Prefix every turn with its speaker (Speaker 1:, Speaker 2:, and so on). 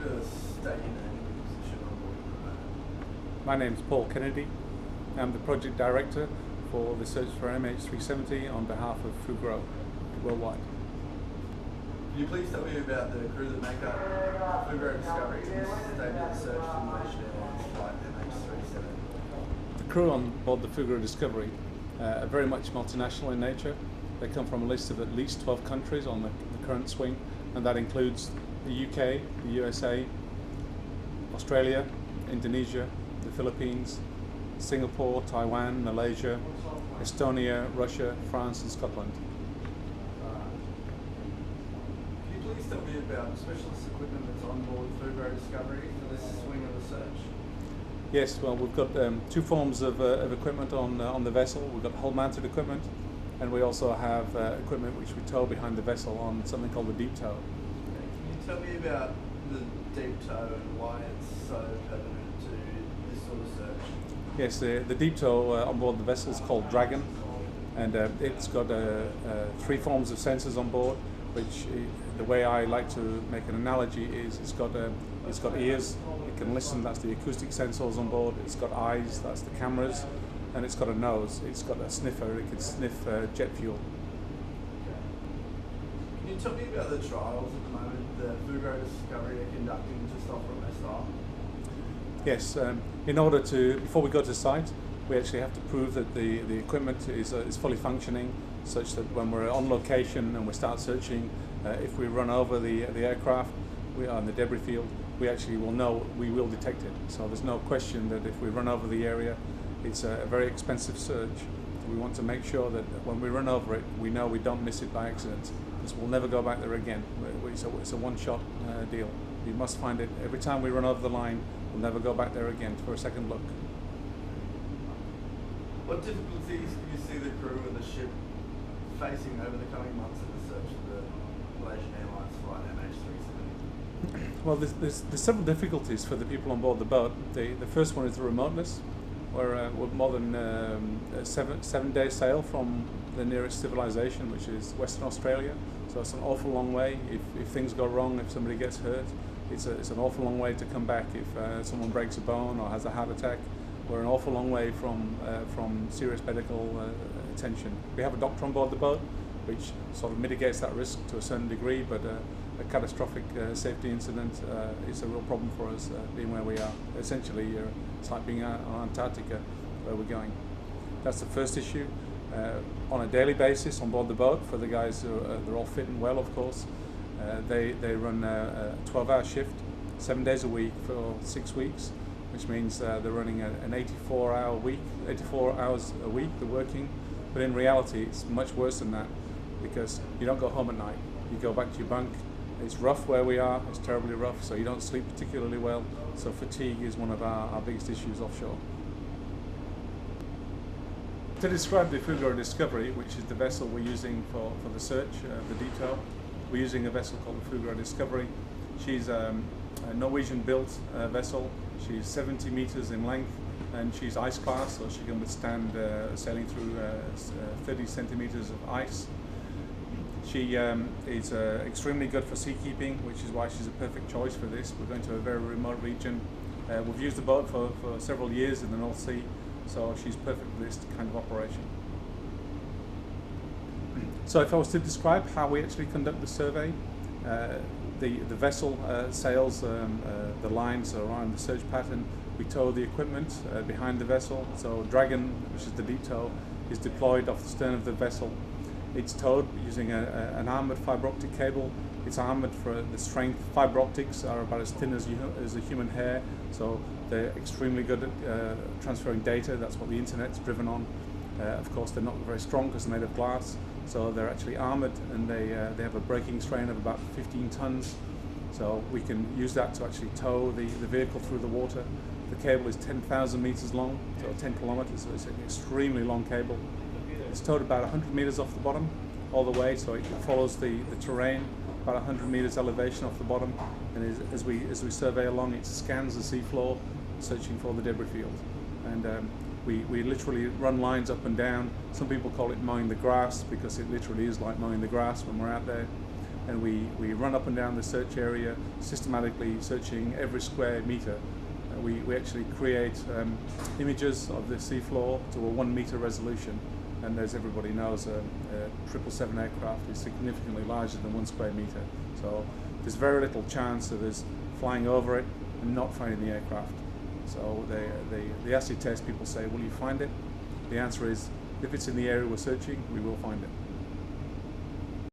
Speaker 1: to state your name and position on board at the moment?
Speaker 2: My name is Paul Kennedy. I'm the project director for the search for MH370 on behalf of Fugro worldwide.
Speaker 1: Can you please tell me about the crew that make up Fugro Discovery and the statement of the search for Malaysian Airlines flight MH370?
Speaker 2: The crew on board the Fugro Discovery are very much multinational in nature. They come from a list of at least 12 countries on the current swing, and that includes the UK, the USA, Australia, Indonesia, the Philippines, Singapore, Taiwan, Malaysia, Estonia, Russia, France and Scotland.
Speaker 1: Can you please tell me about specialist equipment that's on board Fugro Discovery for this swing of the search?
Speaker 2: Yes, well, we've got two forms of equipment on the vessel. We've got hull-mounted equipment, and we also have equipment which we tow behind the vessel on something called the deep tow.
Speaker 1: Can you tell me about the deep tow and why it's so pertinent to this sort of search?
Speaker 2: Yes, the deep tow on board the vessel is called Dragon, and it's got three forms of sensors on board, which the way I like to make an analogy is it's got ears, it can listen, that's the acoustic sensors on board, it's got eyes, that's the cameras, and it's got a nose, it's got a sniffer, it can sniff jet fuel.
Speaker 1: Can you tell me about the trials at the moment that Fugro Discovery are conducting just off from SR?
Speaker 2: Yes, in order to, before we go to site, we actually have to prove that the equipment is fully functioning, such that when we're on location and we start searching, if we run over the aircraft, we are in the debris field, we actually will know, we will detect it. So there's no question that if we run over the area, it's a very expensive search. We want to make sure that when we run over it, we know we don't miss it by accident, because we'll never go back there again. It's a one-shot deal. We must find it every time we run over the line. We'll never go back there again for a second look.
Speaker 1: What difficulties do you see the crew and the ship facing over the coming months in the search for the Malaysian Airlines flight MH370?
Speaker 2: Well, there's several difficulties for the people on board the boat. The first one is the remoteness. We're more than a seven-day sail from the nearest civilization, which is Western Australia. So it's an awful long way. If things go wrong, if somebody gets hurt, it's an awful long way to come back. If someone breaks a bone or has a heart attack, we're an awful long way from serious medical attention. We have a doctor on board the boat, which sort of mitigates that risk to a certain degree, but a catastrophic safety incident is a real problem for us, being where we are. Essentially, it's like being on Antarctica, where we're going. That's the first issue. On a daily basis on board the boat, for the guys they're all fit and well, of course, they run a 12-hour shift, 7 days a week for 6 weeks, which means they're running an 84-hour week, 84 hours a week they're working. But in reality, it's much worse than that, because you don't go home at night. You go back to your bunk. It's rough where we are, it's terribly rough, so you don't sleep particularly well. So fatigue is one of our biggest issues offshore. To describe the Fugro Discovery, which is the vessel we're using for the search, the deep tow, we're using a vessel called the Fugro Discovery. She's a Norwegian-built vessel. She's 70 meters in length, and she's ice class, so she can withstand sailing through 30 centimeters of ice. She is extremely good for seakeeping, which is why she's a perfect choice for this. We're going to a very remote region. We've used the boat for several years in the North Sea, so she's perfect for this kind of operation. So if I was to describe how we actually conduct the survey, the vessel sails the lines around the search pattern. We tow the equipment behind the vessel. So Dragon, which is the deep tow, is deployed off the stern of the vessel. It's towed using an armoured fibre optic cable. It's armoured for the strength. Fibre optics are about as thin as a human hair, so they're extremely good at transferring data. That's what the internet's driven on. Of course, they're not very strong because they're made of glass, so they're actually armoured, and they have a braking strain of about 15 tons. So we can use that to actually tow the vehicle through the water. The cable is 10,000 meters long, so 10 kilometers, so it's an extremely long cable. It's towed about 100 meters off the bottom all the way, so it follows the terrain, about 100 meters elevation off the bottom, and as we survey along, it scans the seafloor, searching for the debris field. And we literally run lines up and down. Some people call it mowing the grass, because it literally is like mowing the grass when we're out there. and we run up and down the search area, systematically searching every square meter. We actually create images of the seafloor to a 1 meter resolution, and as everybody knows, a 777 aircraft is significantly larger than 1 square meter. So there's very little chance of us flying over it and not finding the aircraft. So the acid test, people say, will you find it? The answer is, if it's in the area we're searching, we will find it.